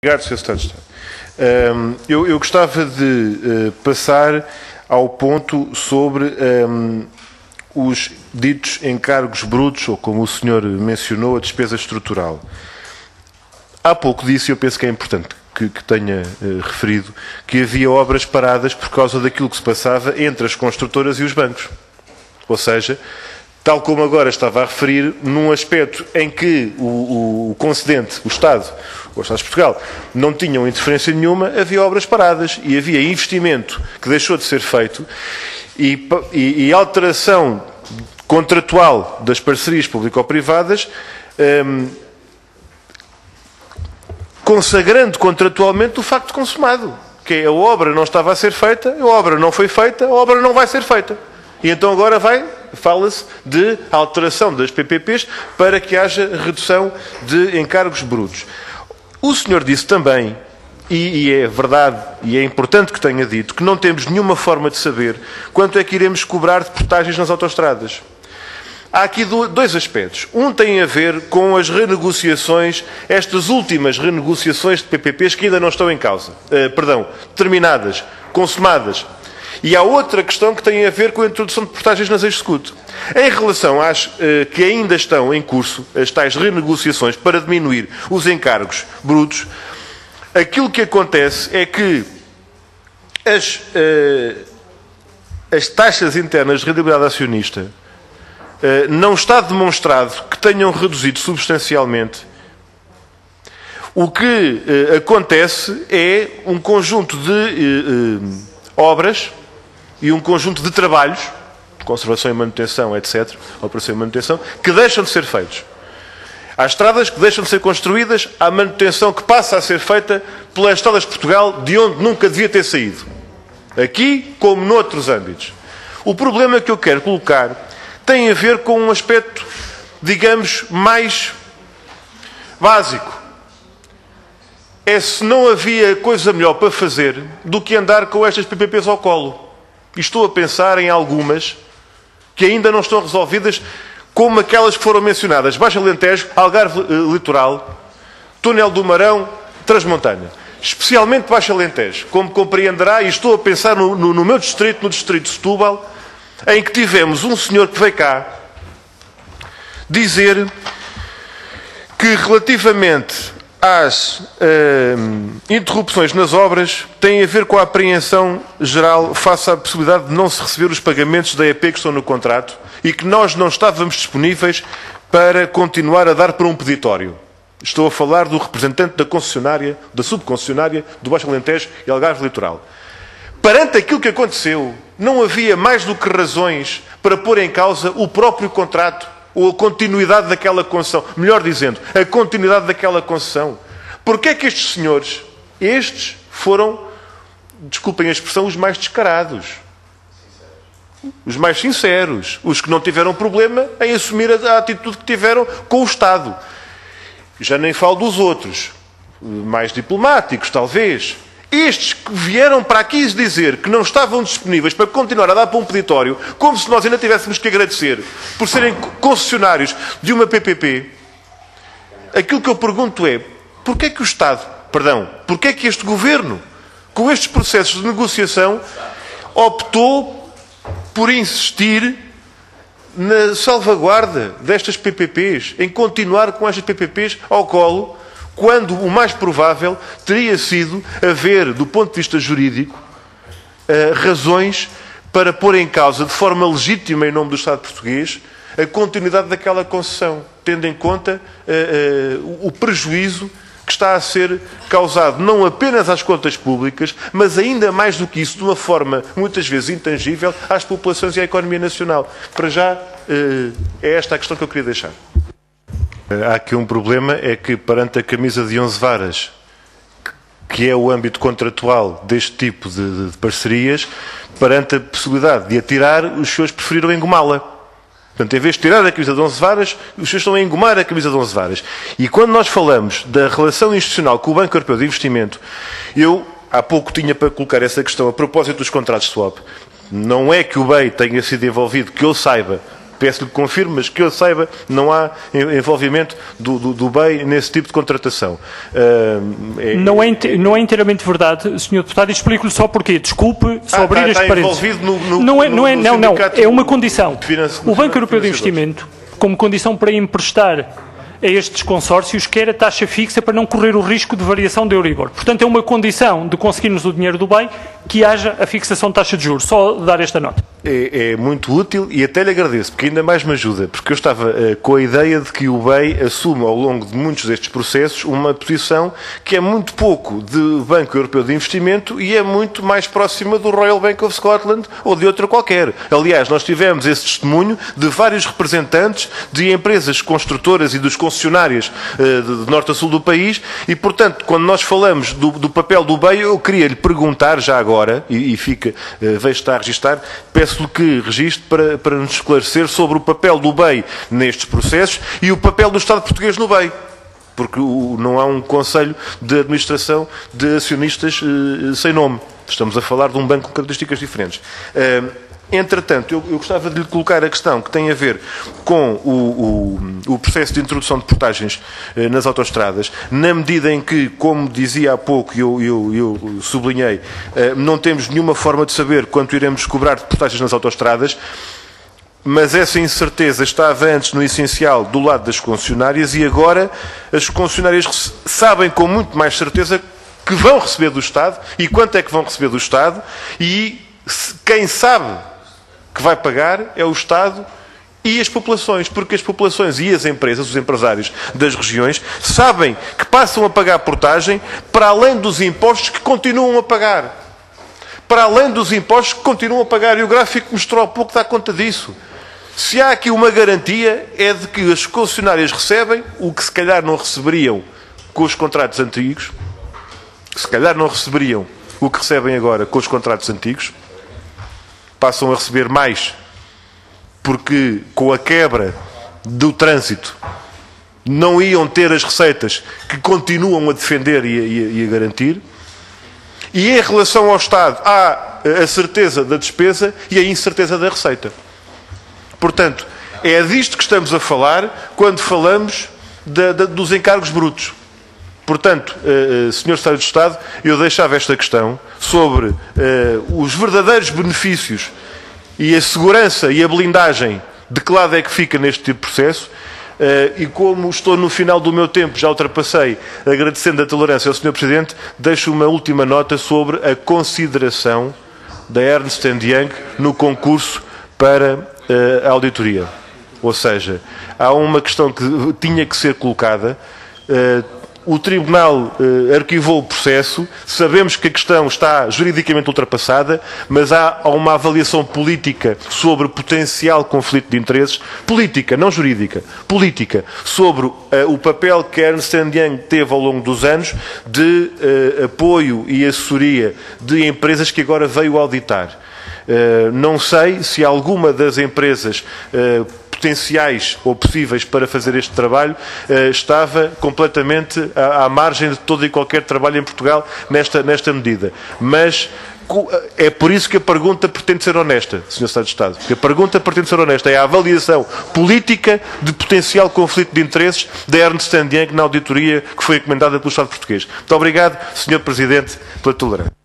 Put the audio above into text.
Obrigado, Sr. Secretário de Estado. Eu gostava de passar ao ponto sobre os ditos encargos brutos, ou como o senhor mencionou, a despesa estrutural. Há pouco disse, e eu penso que é importante que tenha referido, que havia obras paradas por causa daquilo que se passava entre as construtoras e os bancos. Ou seja, tal como agora estava a referir, num aspecto em que o concedente, o Estado, os Estados de Portugal, não tinham interferência nenhuma, havia obras paradas e havia investimento que deixou de ser feito e alteração contratual das parcerias público-privadas, consagrando contratualmente o facto consumado, que é a obra não estava a ser feita, a obra não foi feita, a obra não vai ser feita. E então agora fala-se de alteração das PPPs para que haja redução de encargos brutos. O senhor disse também, e é verdade, e é importante que tenha dito, que não temos nenhuma forma de saber quanto é que iremos cobrar de portagens nas autoestradas. Há aqui dois aspectos. Um tem a ver com as renegociações, estas últimas renegociações de PPPs que ainda não estão em causa, terminadas, consumadas. E há outra questão que tem a ver com a introdução de portagens nas Execute. Em relação às que ainda estão em curso, as tais renegociações para diminuir os encargos brutos, aquilo que acontece é que as taxas internas de rendibilidade acionista não está demonstrado que tenham reduzido substancialmente. O que acontece é um conjunto de obras e um conjunto de trabalhos, conservação e manutenção, etc., operação e manutenção, que deixam de ser feitos. Há estradas que deixam de ser construídas, há manutenção que passa a ser feita pelas estradas de Portugal, de onde nunca devia ter saído. Aqui, como noutros âmbitos. O problema que eu quero colocar tem a ver com um aspecto, digamos, mais básico. É se não havia coisa melhor para fazer do que andar com estas PPPs ao colo. E estou a pensar em algumas que ainda não estão resolvidas, como aquelas que foram mencionadas. Baixo Alentejo, Algarve Litoral, Túnel do Marão, Transmontana. Especialmente Baixo Alentejo, como compreenderá, e estou a pensar no meu distrito, no distrito de Setúbal, em que tivemos um senhor que veio cá dizer que relativamente às interrupções nas obras têm a ver com a apreensão geral face à possibilidade de não se receber os pagamentos da EP que estão no contrato e que nós não estávamos disponíveis para continuar a dar por um peditório. Estou a falar do representante da concessionária, da subconcessionária do Baixo Alentejo e Algarve Litoral. Perante aquilo que aconteceu, não havia mais do que razões para pôr em causa o próprio contrato ou a continuidade daquela concessão. Melhor dizendo, a continuidade daquela concessão. Porquê é que estes senhores, foram, desculpem a expressão, os mais descarados? Os mais sinceros. Os que não tiveram problema em assumir a atitude que tiveram com o Estado. Já nem falo dos outros, mais diplomáticos, talvez. Estes que vieram para aqui dizer que não estavam disponíveis para continuar a dar para um peditório, como se nós ainda tivéssemos que agradecer por serem concessionários de uma PPP, aquilo que eu pergunto é, porquê é que o Estado, porquê é que este Governo, com estes processos de negociação, optou por insistir na salvaguarda destas PPPs, em continuar com estas PPPs ao colo, quando o mais provável teria sido haver, do ponto de vista jurídico, razões para pôr em causa, de forma legítima em nome do Estado português, a continuidade daquela concessão, tendo em conta o prejuízo que está a ser causado não apenas às contas públicas, mas ainda mais do que isso, de uma forma muitas vezes intangível, às populações e à economia nacional. Para já, é esta a questão que eu queria deixar. Há aqui um problema, é que perante a camisa de 11 varas, que é o âmbito contratual deste tipo de parcerias, perante a possibilidade de a tirar, os senhores preferiram engomá-la. Portanto, em vez de tirar a camisa de 11 varas, os senhores estão a engomar a camisa de 11 varas. E quando nós falamos da relação institucional com o Banco Europeu de Investimento, eu há pouco tinha para colocar essa questão a propósito dos contratos de swap. Não é que o BEI tenha sido envolvido, que eu saiba, Peço-lhe que confirme, mas que eu saiba, não há envolvimento do BEI nesse tipo de contratação. Não é inteiramente verdade, Sr. Deputado, e explico-lhe só porquê. Desculpe, só abrir este parênteses. Não, é uma condição. O Banco Europeu de Investimento, como condição para emprestar a estes consórcios, quer a taxa fixa para não correr o risco de variação da Euribor. Portanto, é uma condição de conseguirmos o dinheiro do BEI que haja a fixação de taxa de juros. Só dar esta nota. É muito útil e até lhe agradeço, porque ainda mais me ajuda, porque eu estava com a ideia de que o BEI assume ao longo de muitos destes processos uma posição que é muito pouco de Banco Europeu de Investimento e é muito mais próxima do Royal Bank of Scotland ou de outra qualquer. Aliás, nós tivemos esse testemunho de vários representantes de empresas construtoras e dos concessionárias de norte a sul do país e, portanto, quando nós falamos do papel do BEI, eu queria lhe perguntar já agora, e fica, vejo está a registar, peço-lhe que registre para nos esclarecer sobre o papel do BEI nestes processos e o papel do Estado português no BEI. Porque não há um conselho de administração de acionistas sem nome. Estamos a falar de um banco com características diferentes. Entretanto, eu gostava de lhe colocar a questão que tem a ver com o processo de introdução de portagens nas autoestradas, na medida em que, como dizia há pouco, eu sublinhei, não temos nenhuma forma de saber quanto iremos cobrar de portagens nas autoestradas, mas essa incerteza estava antes, no essencial, do lado das concessionárias e agora as concessionárias sabem com muito mais certeza que vão receber do Estado e quanto é que vão receber do Estado e quem sabe que vai pagar é o Estado e as populações, porque as populações e as empresas, os empresários das regiões, sabem que passam a pagar portagem para além dos impostos que continuam a pagar. Para além dos impostos que continuam a pagar. E o gráfico que mostrou há pouco dá conta disso. Se há aqui uma garantia, é de que as concessionárias recebem o que se calhar não receberiam com os contratos antigos, se calhar não receberiam o que recebem agora com os contratos antigos, passam a receber mais, porque com a quebra do trânsito não iam ter as receitas que continuam a defender e a garantir. E em relação ao Estado, há a certeza da despesa e a incerteza da receita. Portanto, é disto que estamos a falar quando falamos dos encargos brutos. Portanto, Sr. Secretário de Estado, eu deixava esta questão sobre os verdadeiros benefícios e a segurança e a blindagem de que lado é que fica neste tipo de processo. E como estou no final do meu tempo, já ultrapassei, agradecendo a tolerância ao Sr. Presidente, deixo uma última nota sobre a consideração da Ernst & Young no concurso para a auditoria. Ou seja, há uma questão que tinha que ser colocada. O Tribunal arquivou o processo, sabemos que a questão está juridicamente ultrapassada, mas há uma avaliação política sobre potencial conflito de interesses, política, não jurídica, política, sobre o papel que a Ernst & Young teve ao longo dos anos de apoio e assessoria de empresas que agora veio auditar. Não sei se alguma das empresas potenciais ou possíveis para fazer este trabalho estava completamente à margem de todo e qualquer trabalho em Portugal nesta medida. Mas é por isso que a pergunta pretende ser honesta, Sr. Secretário de Estado. Que a pergunta pretende ser honesta. É a avaliação política de potencial conflito de interesses da Ernst & Young na auditoria que foi encomendada pelo Estado português. Muito obrigado, Sr. Presidente, pela tolerância.